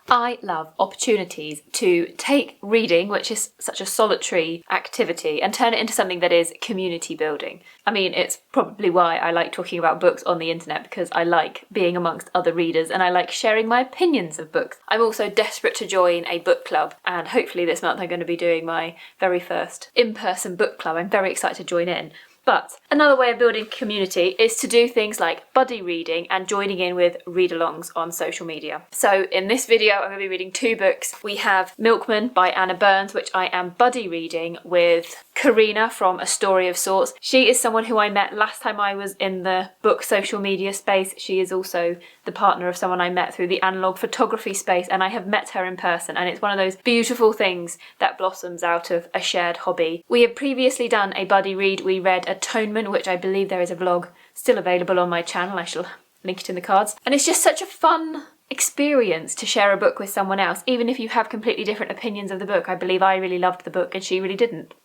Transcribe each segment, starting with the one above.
I love opportunities to take reading, which is such a solitary activity, and turn it into something that is community building. I mean, it's probably why I like talking about books on the internet, because I like being amongst other readers and I like sharing my opinions of books. I'm also desperate to join a book club, and hopefully this month I'm going to be doing my very first in-person book club. I'm very excited to join in. But another way of building community is to do things like buddy reading and joining in with read-alongs on social media. So in this video, I'm going to be reading 2 books. We have Milkman by Anna Burns, which I am buddy reading with Karina from A Story of Sorts. She is someone who I met last time I was in the book social media space. She is also the partner of someone I met through the analog photography space, and I have met her in person, and it's one of those beautiful things that blossoms out of a shared hobby. We have previously done a buddy read. We read Atonement, which I believe there is a vlog still available on my channel. I shall link it in the cards. And it's just such a fun experience to share a book with someone else, even if you have completely different opinions of the book. I believe I really loved the book and she really didn't.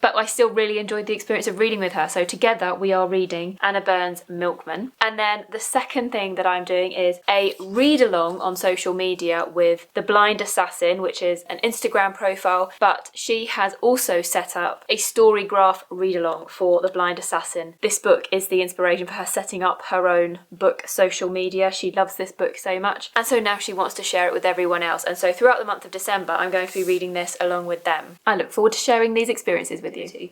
But I still really enjoyed the experience of reading with her. So together we are reading Anna Burns' Milkman. And then the second thing that I'm doing is a read-along on social media with The Blind Assassin, which is an Instagram profile, but she has also set up a Storygraph read-along for The Blind Assassin. This book is the inspiration for her setting up her own book social media. She loves this book so much, and so now she wants to share it with everyone else. And so throughout the month of December, I'm going to be reading this along with them. I look forward to sharing these experiences with you.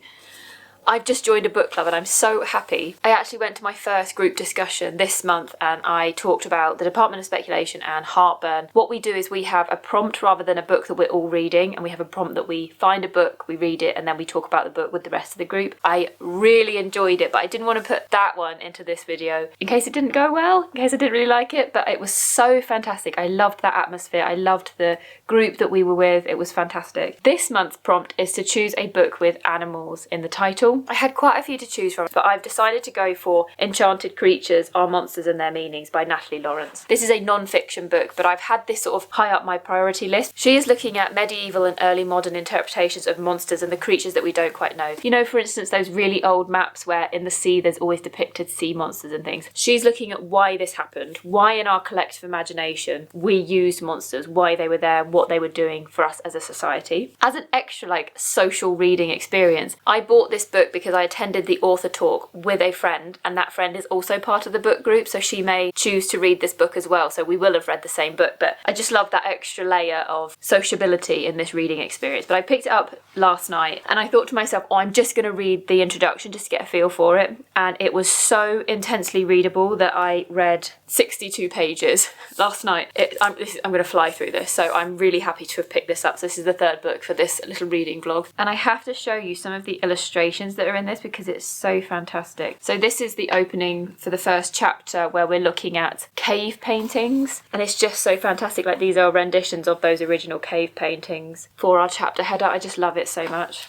I've just joined a book club and I'm so happy. I actually went to my first group discussion this month and I talked about the Department of Speculation and heartburn. What we do is we have a prompt rather than a book that we're all reading, and we have a prompt that we find a book, we read it, and then we talk about the book with the rest of the group. I really enjoyed it, but I didn't want to put that one into this video in case it didn't go well, in case I didn't really like it, but it was so fantastic. I loved that atmosphere. I loved the group that we were with. It was fantastic. This month's prompt is to choose a book with animals in the title. I had quite a few to choose from, but I've decided to go for Enchanted Creatures, Our Monsters and Their Meanings by Natalie Lawrence. This is a non-fiction book, but I've had this sort of high up my priority list. She is looking at medieval and early modern interpretations of monsters and the creatures that we don't quite know. You know, for instance, those really old maps where in the sea there's always depicted sea monsters and things. She's looking at why this happened, why in our collective imagination we used monsters, why they were there, what they were doing for us as a society. As an extra social reading experience, I bought this book because I attended the author talk with a friend, and that friend is also part of the book group, so she may choose to read this book as well, so we will have read the same book. But I just love that extra layer of sociability in this reading experience. But I picked it up last night and I thought to myself, oh, I'm just going to read the introduction just to get a feel for it, and it was so intensely readable that I read 62 pages last night. I'm going to fly through this, so I'm really happy to have picked this up. So this is the third book for this little reading vlog, and I have to show you some of the illustrations that are in this because it's so fantastic. So this is the opening for the first chapter where we're looking at cave paintings, and it's just so fantastic. Like, these are renditions of those original cave paintings for our chapter header. I just love it so much.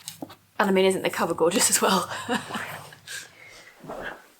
And I mean, isn't the cover gorgeous as well?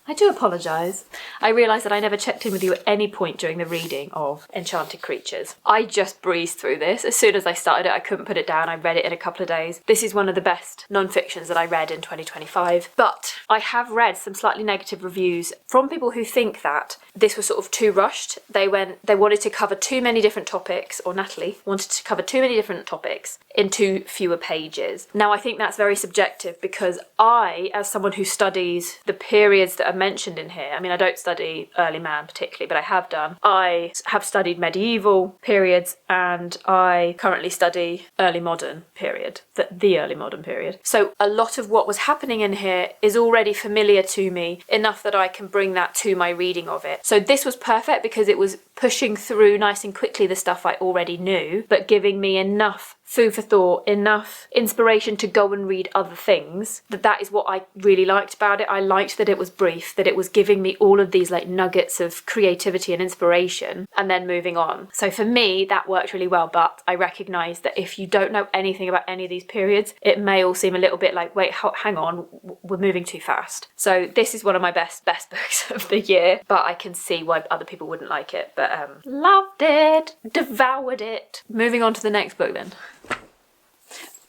I do apologise. I realised that I never checked in with you at any point during the reading of Enchanted Creatures. I just breezed through this. As soon as I started it, I couldn't put it down. I read it in a couple of days. This is one of the best non-fictions that I read in 2025. But I have read some slightly negative reviews from people who think that this was sort of too rushed. They wanted to cover too many different topics, or Natalie wanted to cover too many different topics in too fewer pages. Now, I think that's very subjective because I, as someone who studies the periods that are mentioned in here, I mean, I don't study early man particularly, but I have done. I have studied medieval periods and I currently study early modern period, the early modern period. So a lot of what was happening in here is already familiar to me enough that I can bring that to my reading of it. So this was perfect because it was pushing through nice and quickly the stuff I already knew, but giving me enough food for thought, enough inspiration to go and read other things. That is what I really liked about it. I liked that it was brief, that it was giving me all of these nuggets of creativity and inspiration and then moving on. So for me, that worked really well, but I recognise that if you don't know anything about any of these periods, it may all seem a little bit like, wait, hang on, we're moving too fast. So this is one of my best books of the year, but I can see why other people wouldn't like it. But loved it, devoured it. Moving on to the next book then.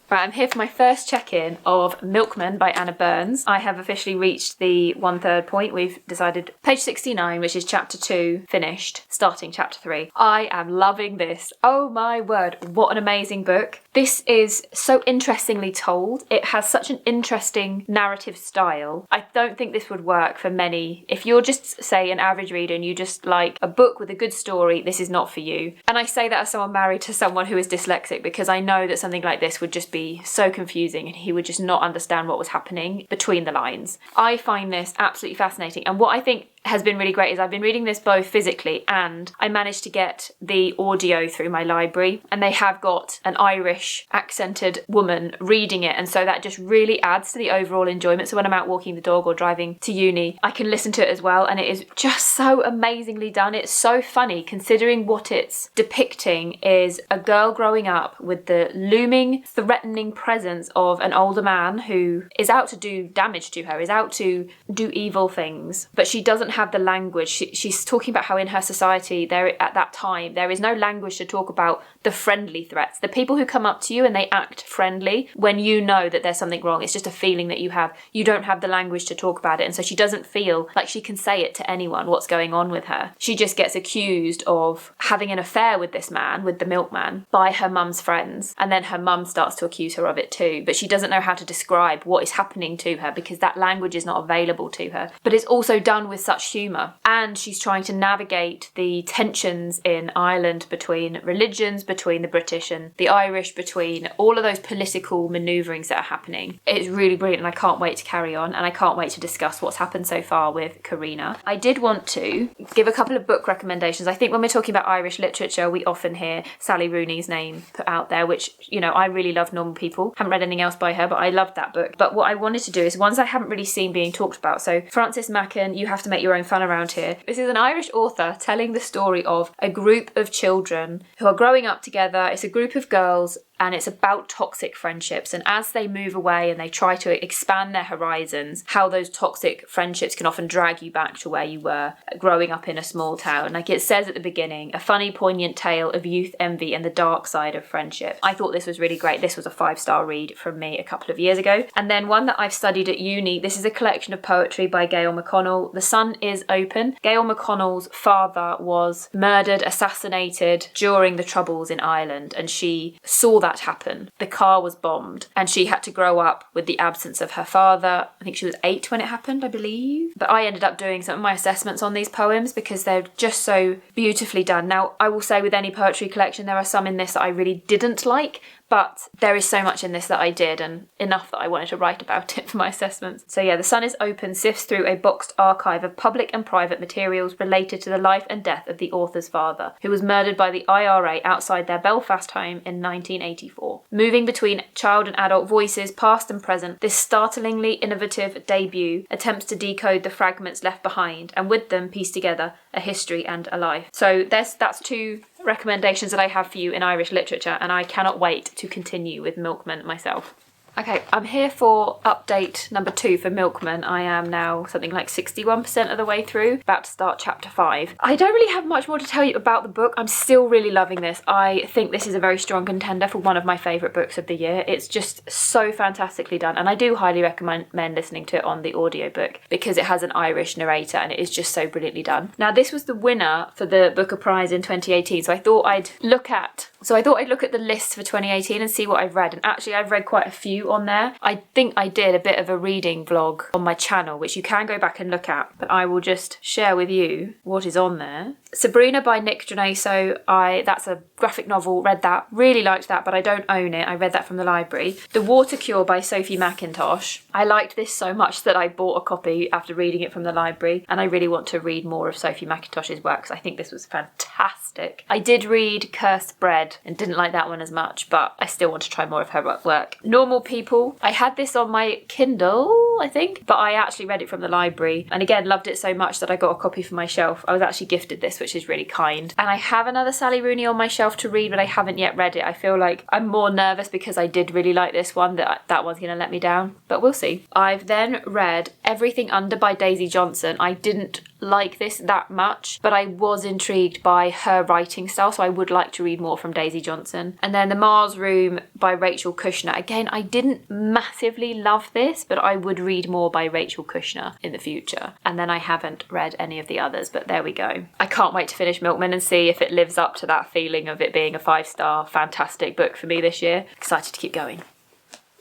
Right, I'm here for my first check-in of Milkman by Anna Burns. I have officially reached the 1/3 point. We've decided page 69, which is chapter 2, finished, starting chapter 3. I am loving this. Oh my word, what an amazing book. This is so interestingly told. It has such an interesting narrative style. I don't think this would work for many. If you're just, say, an average reader and you just like a book with a good story, this is not for you. And I say that as someone married to someone who is dyslexic, because I know that something like this would just be so confusing and he would just not understand what was happening between the lines. I find this absolutely fascinating, and what I think has been really great is I've been reading this both physically and I managed to get the audio through my library, and they have got an Irish accented woman reading it, and so that just really adds to the overall enjoyment. So when I'm out walking the dog or driving to uni, I can listen to it as well, and it is just so amazingly done. It's so funny considering what it's depicting is a girl growing up with the looming, threatening presence of an older man who is out to do damage to her, is out to do evil things, but she doesn't have the language. She's talking about how in her society there at that time there is no language to talk about the friendly threats, the people who come up to you and they act friendly when you know that there's something wrong. It's just a feeling that you have. You don't have the language to talk about it, and so she doesn't feel like she can say it to anyone what's going on with her. She just gets accused of having an affair with this man, with the milkman, by her mum's friends, and then her mum starts to accuse her of it too, but she doesn't know how to describe what is happening to her because that language is not available to her. But it's also done with such humour, and she's trying to navigate the tensions in Ireland between religions, between the British and the Irish, between all of those political manoeuvrings that are happening. It's really brilliant, and I can't wait to carry on, and I can't wait to discuss what's happened so far with Karina. I did want to give a couple of book recommendations. I think when we're talking about Irish literature, we often hear Sally Rooney's name put out there, which, you know, I really love Normal People. Haven't read anything else by her, but I loved that book. But what I wanted to do is ones I haven't really seen being talked about. So Frances Macken, You Have to Make Your Own Fun Around Here. This is an Irish author telling the story of a group of children who are growing up together. It's a group of girls, and it's about toxic friendships, and as they move away and they try to expand their horizons, how those toxic friendships can often drag you back to where you were growing up in a small town. Like it says at the beginning, a funny, poignant tale of youth, envy, and the dark side of friendship. I thought this was really great. This was a 5-star read from me a couple of years ago. And then one that I've studied at uni, this is a collection of poetry by Gail McConnell. The Sun is Open. Gail McConnell's father was murdered, assassinated during the Troubles in Ireland, and she saw that happen. The car was bombed, and she had to grow up with the absence of her father. I think she was 8 when it happened, I believe. But I ended up doing some of my assessments on these poems because they're just so beautifully done. Now, I will say with any poetry collection, there are some in this that I really didn't like, but there is so much in this that I did, and enough that I wanted to write about it for my assessments. So yeah, The Sun is Open sifts through a boxed archive of public and private materials related to the life and death of the author's father, who was murdered by the IRA outside their Belfast home in 1984. Moving between child and adult voices, past and present, this startlingly innovative debut attempts to decode the fragments left behind, and with them piece together a history and a life. So that's 2 recommendations that I have for you in Irish literature, and I cannot wait to continue with Milkman myself. Okay, I'm here for update number 2 for Milkman. I am now something like 61% of the way through, about to start chapter 5. I don't really have much more to tell you about the book. I'm still really loving this. I think this is a very strong contender for one of my favourite books of the year. It's just so fantastically done, and I do highly recommend listening to it on the audiobook because it has an Irish narrator and it is just so brilliantly done. Now, this was the winner for the Booker Prize in 2018, so I thought I'd look at the list for 2018 and see what I've read, and actually I've read quite a few on there. I think I did a bit of a reading vlog on my channel, which you can go back and look at, but I will just share with you what is on there. Sabrina by Nick Donaso, that's a graphic novel, read that, really liked that, but I don't own it. I read that from the library. The Water Cure by Sophie McIntosh. I liked this so much that I bought a copy after reading it from the library, and I really want to read more of Sophie McIntosh's works. I think this was fantastic. I did read Cursed Bread and didn't like that one as much, but I still want to try more of her work. Normal People. I had this on my Kindle Kindle, I think. But I actually read it from the library, and again, loved it so much that I got a copy for my shelf. I was actually gifted this, which is really kind. And I have another Sally Rooney on my shelf to read, but I haven't yet read it. I feel like I'm more nervous because I did really like this one, that one's going to let me down. But we'll see. I've then read Everything Under by Daisy Johnson. I didn't like this that much, but I was intrigued by her writing style, so I would like to read more from Daisy Johnson. And then The Mars Room by Rachel Kushner. Again, I didn't massively love this, but I would read more by Rachel Kushner in the future. And then I haven't read any of the others, but there we go. I can't wait to finish Milkman and see if it lives up to that feeling of it being a 5-star fantastic book for me this year. Excited to keep going.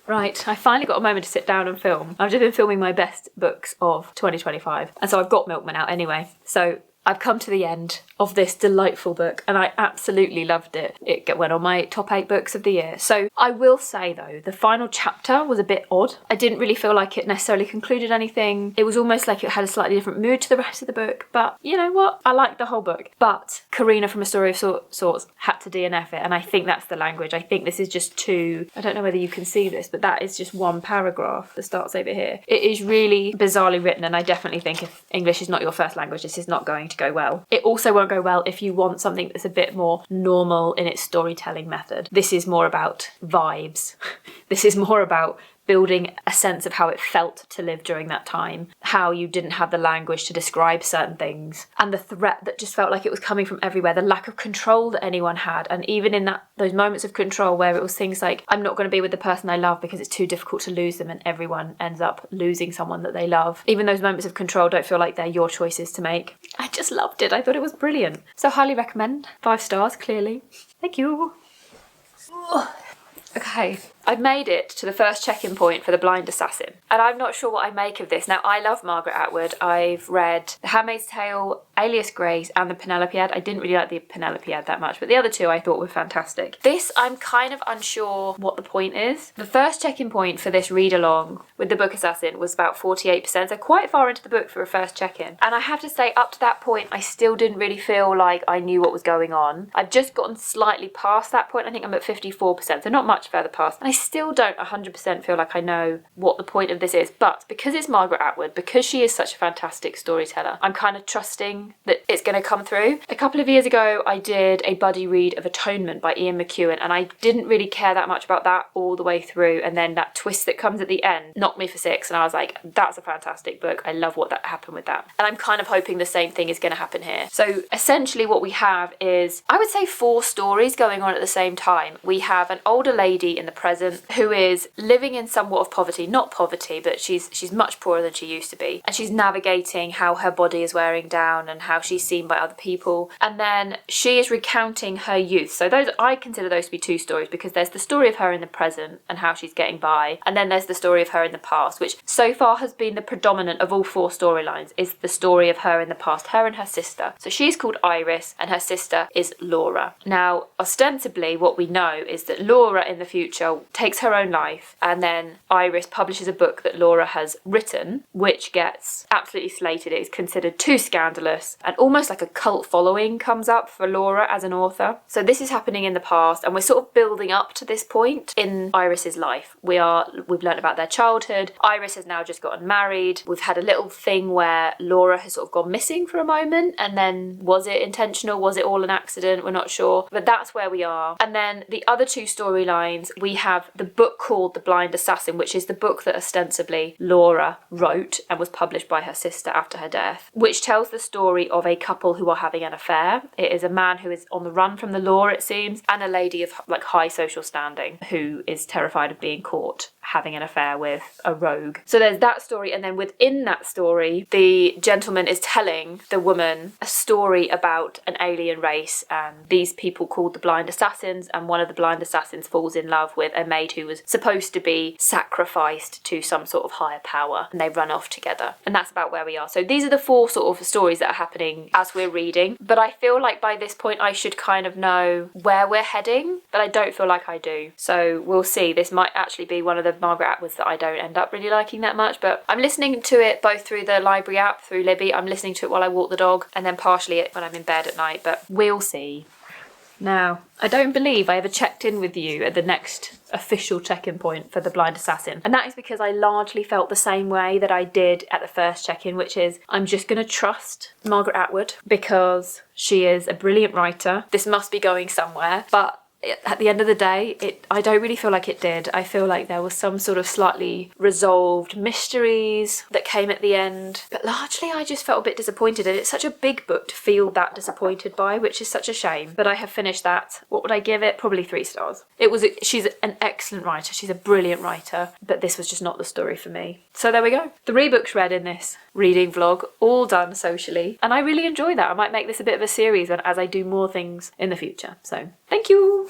Right, I finally got a moment to sit down and film. I've just been filming my best books of 2025, and so I've got Milkman out anyway. So I've come to the end of this delightful book, and I absolutely loved it. It went on my top 8 books of the year. So I will say though, the final chapter was a bit odd. I didn't really feel like it necessarily concluded anything. It was almost like it had a slightly different mood to the rest of the book, but you know what? I liked the whole book. But Karina from A Story of Sorts had to DNF it, and I think that's the language. I think this is just two, I don't know whether you can see this, but that is just one paragraph that starts over here. It is really bizarrely written, and I definitely think if English is not your first language, this is not going to go well. It also won't go well if you want something that's a bit more normal in its storytelling method. This is more about vibes. This is more about building a sense of how it felt to live during that time, how you didn't have the language to describe certain things, and the threat that just felt like it was coming from everywhere, the lack of control that anyone had. And even in those moments of control where it was things like, I'm not going to be with the person I love because it's too difficult to lose them, and everyone ends up losing someone that they love. Even those moments of control don't feel like they're your choices to make. I just loved it. I thought it was brilliant. So highly recommend. 5 stars, clearly. Thank you. Okay, I've made it to the first check-in point for The Blind Assassin, and I'm not sure what I make of this. Now, I love Margaret Atwood. I've read The Handmaid's Tale, Alias Grace, and the Penelope-ad. I didn't really like the Penelope-ad that much, but the other two I thought were fantastic. This, I'm kind of unsure what the point is. The first check-in point for this read-along with The Book Assassin was about 48%, so quite far into the book for a first check-in. And I have to say, up to that point, I still didn't really feel like I knew what was going on. I've just gotten slightly past that point. I think I'm at 54%, so not much further past. And I still don't 100% feel like I know what the point of this is, but because it's Margaret Atwood, because she is such a fantastic storyteller, I'm kind of trusting that it's going to come through. A couple of years ago, I did a buddy read of Atonement by Ian McEwan, and I didn't really care that much about that all the way through, and then that twist that comes at the end knocked me for 6, and I was like, that's a fantastic book. I love what that happened with that. And I'm kind of hoping the same thing is going to happen here. So essentially what we have is, I would say 4 stories going on at the same time. We have an older lady in the present who is living in somewhat of poverty, not poverty, but she's much poorer than she used to be, and she's navigating how her body is wearing down and how she's seen by other people. And then she is recounting her youth. So those, I consider those to be 2 stories, because there's the story of her in the present and how she's getting by, and then there's the story of her in the past, which so far has been the predominant of all 4 storylines, is the story of her in the past, her and her sister. So she's called Iris and her sister is Laura. Now, ostensibly what we know is that Laura in the future takes her own life, and then Iris publishes a book that Laura has written, which gets absolutely slated. It is considered too scandalous, and almost like a cult following comes up for Laura as an author. So this is happening in the past, and we're sort of building up to this point in Iris's life. We've learned about their childhood. Iris has now just gotten married. We've had a little thing where Laura has sort of gone missing for a moment, and then was it intentional? Was it all an accident? We're not sure, but that's where we are. And then the other 2 storylines, we have the book called The Blind Assassin, which is the book that ostensibly Laura wrote and was published by her sister after her death, which tells the story of a couple who are having an affair. It is a man who is on the run from the law, it seems, and a lady of like high social standing who is terrified of being caught having an affair with a rogue. So there's that story, and then within that story, the gentleman is telling the woman a story about an alien race and these people called the Blind Assassins, and one of the Blind Assassins falls in love with a maid who was supposed to be sacrificed to some sort of higher power, and they run off together. And that's about where we are. So these are the 4 sort of stories that are happening as we're reading, but I feel like by this point I should kind of know where we're heading, but I don't feel like I do. So we'll see. This might actually be one of the Margaret Atwoods that I don't end up really liking that much, but I'm listening to it both through the library app, through Libby. I'm listening to it while I walk the dog, and then partially when I'm in bed at night, but we'll see. Now, I don't believe I ever checked in with you at the next official check-in point for The Blind Assassin. And that is because I largely felt the same way that I did at the first check-in, which is I'm just going to trust Margaret Atwood because she is a brilliant writer. This must be going somewhere. But at the end of the day, I don't really feel like it did. I feel like there was some sort of slightly resolved mysteries that came at the end. But largely I just felt a bit disappointed, and it's such a big book to feel that disappointed by, which is such a shame. But I have finished that. What would I give it? Probably 3 stars. She's an excellent writer. She's a brilliant writer, but this was just not the story for me. So there we go. 3 books read in this reading vlog, all done socially. And I really enjoy that. I might make this a bit of a series as I do more things in the future. So thank you.